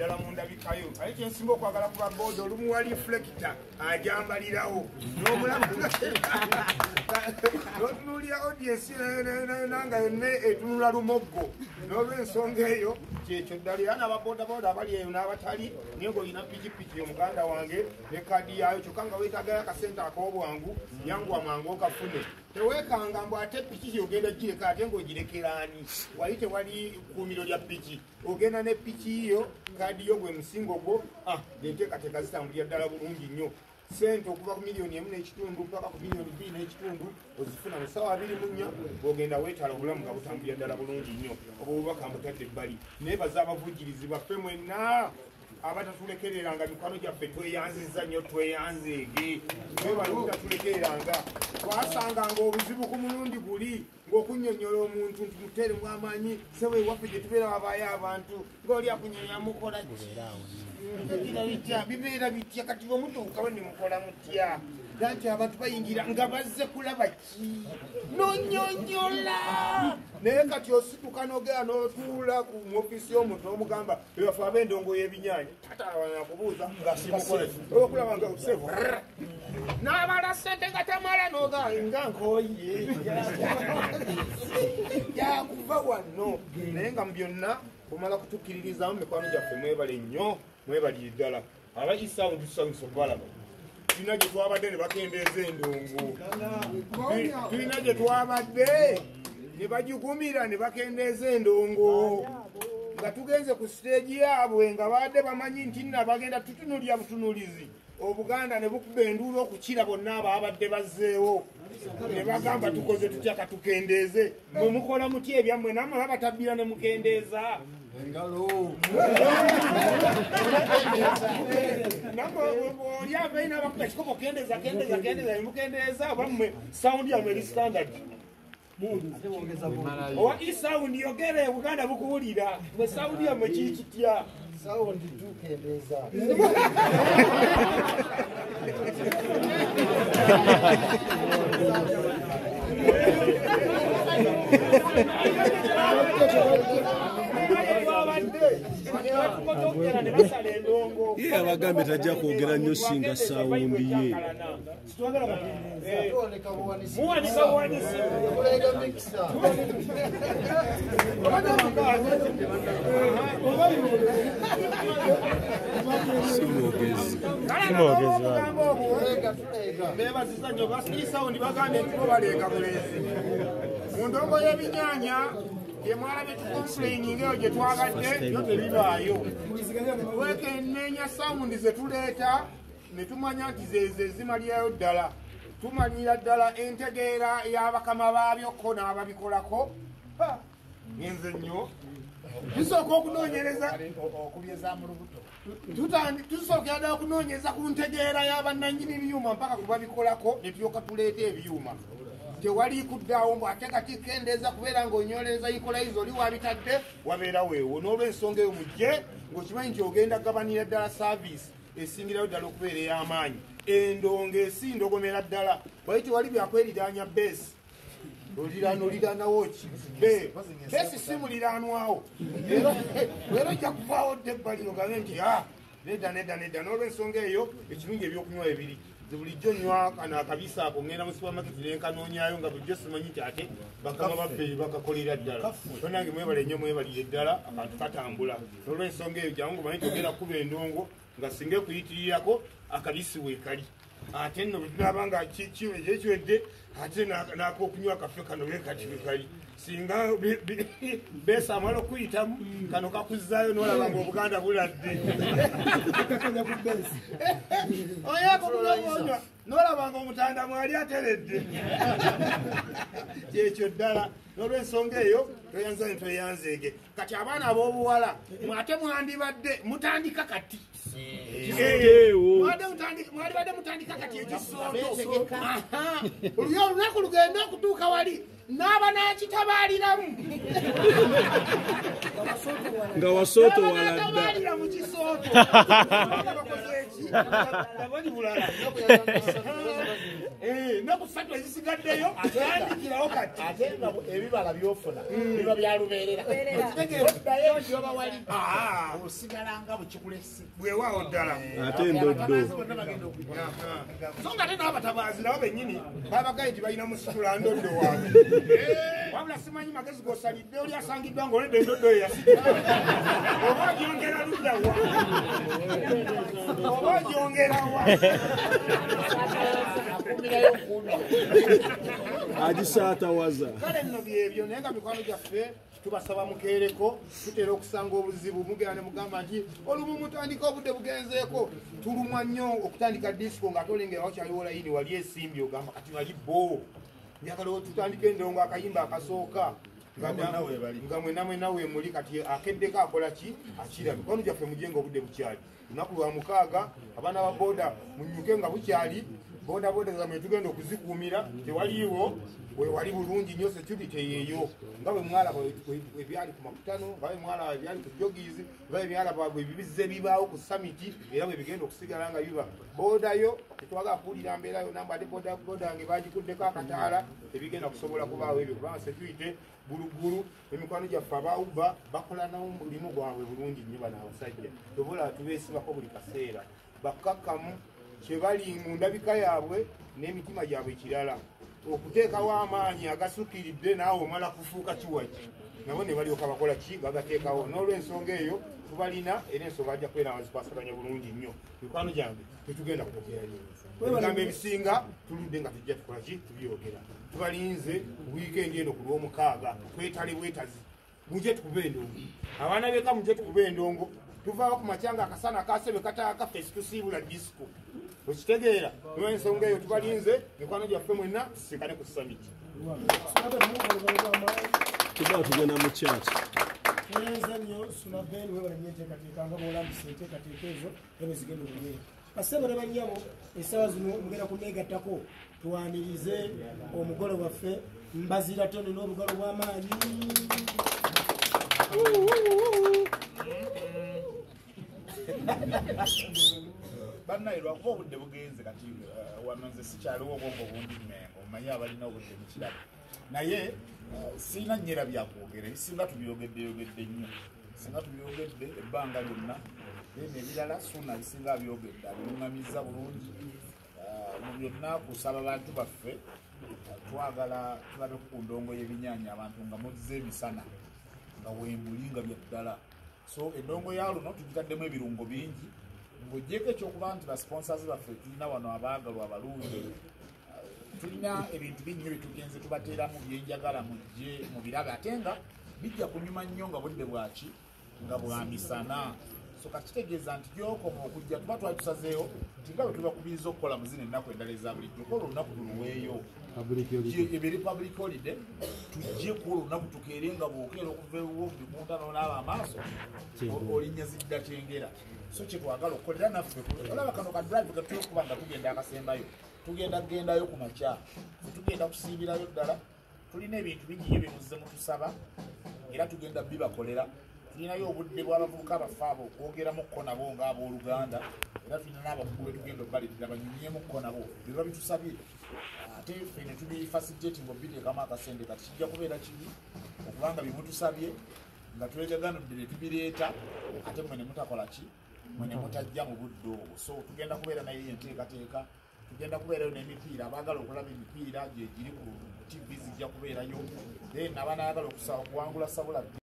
ddala mu ndabikayo aye kyensinga okwagala ku babooda olumu wali reflector ajambalirawo n'otunuulira audiensi nanga yonna etunula lumoggo n'olw'ensonga eyo kyekyo ddala era n'ababoodaboda abali eyo n'abatali naye ng'olina pikipiki omuganda wange ne kaadi yaayo kyokka nga weetagayo akasente ak'obwangu yanguwa mangu okafune teweekanga mbu ate piki ogenda gireka ate ng'ogirekera ani wali tewali kuumiro lya piki ogenda ne piki yo kaadi yo gwe musingo gwo enteekateeka zitambulira ddala bulungi nnyo sente okuva ku miliyoni 1.5 mpaka ku miliyoni 2.5 ozifuna mu ssaawa 24 bw'ogenda weetala obulamu nga butambulira ddala bulungi nnyo obwo bubaka mbutadde ebbali naye baze abavujjirizi baffe mwenna abatatulekereranga mikwano gyaffe tweyanziza nnyo tweyanzeege webalutatulekereranga twasanganga obuzibu ku mulundi guli ng'okunnyonnyola omuntu nti muteeremu amaanyi sewewaffe gye tubeera wabaayo abantu ng'oli akunyonya mukola bibeera bitya kati omutuukawo ne mukola mutya nti abantu bayingira nga bazze kulaba ki nonyonyola naye kati osituka nogera n'otuula mu ofiisi y'omuntu n'omugamba ebafe ab'endongo y'ebinyaanya tatanakubuuza okulaba nga osevu n'abala sente nga tamala noga nga nkoye yakuva wano naye nga mu byonna omala kutukkiririzamu mikwano gyaffe mwebale nnyo mwebalire ddala abayisaawo tusanyusa okubalaba tulina gye twabadde ne bakendeeza endongo tulina gye twabadde ne bagigumira ne bakendeeza endongo nga tugenze ku siteegi yaabwe nga badde bamanyi nti nna bagenda tutunulya butunulizi obuganda ne bukuba enduulu okukira bonna abaabadde bazzeewo ne bagamba tukoze tutya katukendeeze mwe mukola mutya ebyammwe nammwe babatabbira ne mukendeeza oli abaina abakuba ekikopo kendeeza nemukendeeza bammwe sawundi yammwe eri standard owa isawundi yogere buganda bukuwulira mwe sawundi yammwe kiri kitya Saundi tukendeeza. Iya bagambe tajja kwogera nnyo singa sawundi ye. Mundongo y'ebinyaanya yemwala betukomplaining eyo gye twabadde yo tebibaayo wekenneenya sawundi ze tuleeta ne tumanya nti zeeze zimalirayo ddala tumalira ddala entegeera y'abakama baabyo ko n'ababikolako ngenze nnyo tusooka okunoonyereza okubyeza mu lubuto tusookera ddala okunoonyeza ku ntegeera y'abannannyini byuma mpaka ku babikolako ne tulyoka tuleeta ebyuma tewali kuddaawo mbu ate kati kendeeza kubeera ng'onyolereza ikolayizo oli wabitadde wabeera weewo n'olw'ensonga eyo mujje ng'okimanyi nti ogenda gabanira ddala saaviisi esingirayo ddala okubeera ey'amaanyi endongo esindogomera ddala wali tewali byakweridaanya beesi oliraanawo ki beesi si muliraanwawo leero ojja kuvaawo dda ebbali ogambe nti nedda n'olw'ensonga eyo ekirungi ebyokunywa ebiri bulijjo nnywa kano akabiisa ako ngenda mu supamaketi nenkanoonyaayo nga bulijjo simanyi nti ate bakama babbe bakakolera ddala banange mwebale nnyo mwebalire ddala akantu katambula n'olw'ensonga eyo jangu manyi togenda kukuba endongo nga singa ekuyitirirako akabisi weekali ate nno bwe tunaaba nga ekyekiwedde ate n'akokunywa akaffe kano beekati wekali singa beesa amala okuyitamu kano kakuzzaayo n'olaba ng'obuganda buladde oyakokunywa n'olaba ng'omutanda mwali ateredde kyekyo ddala n'olw'ensonga eyo toyanza ne toyanzeege kati abaana ab'obuwala ate mwandibadde mutandika kati mwalibadde mutandika kati ekisooto oluyo olunaku lugenda okutuuka wali n'aba n'akitabaaliramu nga wasooto waladda mu kisooto abali bulala naku 3 ezisigaddeyo atandikirawo kati ate nga ebibala byofuna biba byalubeerera oddayo ndyoba wali osigalanga bukikulesi bwewaawo ddala ate endoddo so nga ate n'abatabaazi nabo bennyini babagaye nti balina musitula ndoddo waabe wabula simanyi magezi g'osalidde oli asangiddwa ng'oledde endoddo ye yasikira oba gyongera ludda wa oba gyongera wa agisaatawaza kale nno byebyo naye nga mikwano gyaffe tubasaba mukeereko tutera okusanga obuzibu mugenda ne mugamba nti olumu mutandika obudde bugenzeeko tulumwa nnyo okutandika disiko nga tolengera wakyaliwo layini wali esimbi ogamba kati wali bo njagala tutandika endongo akayimba akasooka nga mwena weemuli kati akeddeko akola ki akira mikwano gyaffe mujenga obudde bukyali lunaku lwa 6 abaana ba booda munyuke nga bukyali boda zamwe tugenda okuzikuumira tewaliiwo wewali bulungi nnyo security yeeyo nga bwe mwalaba ebyali ku makutano nga bwe mwalaba ebyali ku jogizi nga ebyalaba bwe bibizze bibaawo ku samiti era bwe bigenda okusigala nga biba boodayo tetwagala kuwulira mbeera yo namba ate boda yange bagikuddeko akataala ebigenda kusobola kubaawo ebyo kubanga security gulugulu emikwano gyaffe abawuba bakola nawo mulimu gwabwe bulungi nnyo bano abasajja tobula tubeesibako buli kaseera bakakkamu kyebali mu ndabika yaabwe n'emitima gyabwe kirala okuteekawo amaanyi agasukiridde naawe omala kufuuka kiwaki nabo ne balyoka bakola ki bagateekawo n'olw'ensonga eyo tubalina era ensonga ajja kwera bazipasaganya bulungi nnyo mikwano gyange tetugenda kutogeranye ebisinga tuludde nga tujja tukola ki tubyogera tubalinze wiikendi eno ku lw'omukaaga twetale bwetazi mujje tukube endongo abaana beka mujje tukube endongo tuvaawo ku macyanga akasana kasebe kataaka fesi tusiibula disiko okitegeera niwa ensonga eyo tubalinze mikwano gyaffe mwenna tusinkane ku samiti tuba tugenda mu kyaki enzanyo sunabeni webalanyo enteekateeka nga bolambisa enteekateeka ezo ebe zigenda okubeera basebo ne bannyabo essaawa zino mugenda kuneegattako tuwanirize omugole waffe mbazira toni n'olugalo bw'amaanyi bannaye lwakuba obudde bugenze kati wano nze sikyaliwo obwongo bundi mmengo omanyi abalina obudde mukirabo naye siina nnyera byakwogera ebisinga tubyogedde nnyo singa tubyogedde ebbanga lyonna then ebirala suna bisinga abyogedde abiruŋŋamizza bulungi mu byonna kusaba bantu baffe twagala tulabe ku ndongo y'ebinyaanya abantu nga muzze emisana nga wembuli nga bya ddala so endongo ya luno tugitaddemu ebirungo bingi ng'ogyeko ekyokuba nti basponsors baffe tulina wano abaagalwa abalungi tulina ebintu binyo byetugenze tubateeramu byenjagala mujje mubirabe ate nga bijja kunyuma nnyo nga budde bwaki nga bwamisana so kakitegeeza nti gyokoma okujja tuba twali tusazeewo nti nga bwe tubakubiriza okukola mu zino ennaku endala eza bulijjo kola olunaku tuluweeyo ebiri public holiday tujje kuba olunaku tukeere nga bwokeera okuva ebimuntano n'aba amaaso olinnya zidda kyengera so kyetwagala okukolera naffe olaba kano kadrive katulekuba nga tugenda akasembayo tugenda kugendayo ku makya tugenda kusiibirayo ddala tulina ebintu bingi nyo bimuzze mutusaba era tugenda bibakolera tulinayo obudde bw'abavubuka abaffe abo okwogeramukko nabo ng'abooluganda era tulina n'abakulu betugenda obbalirira banyumyemukko nabo biba bitusabye ate ffe ne tubifacilitating obiteekamu akasente kati kijja kubeera kibi okubanga bimutusabye nga twegaganudde ne tubireeta ate mwe ne mutakola ki mwe ne mutajja mu budde obwo so tugenda kubeera naye enteekateeka tugenda kubeerayo n'emipiira abaagala okulaba emipiira gyegiri ku tv zijja kubeerayo then abaana ayagala okuwangula sabula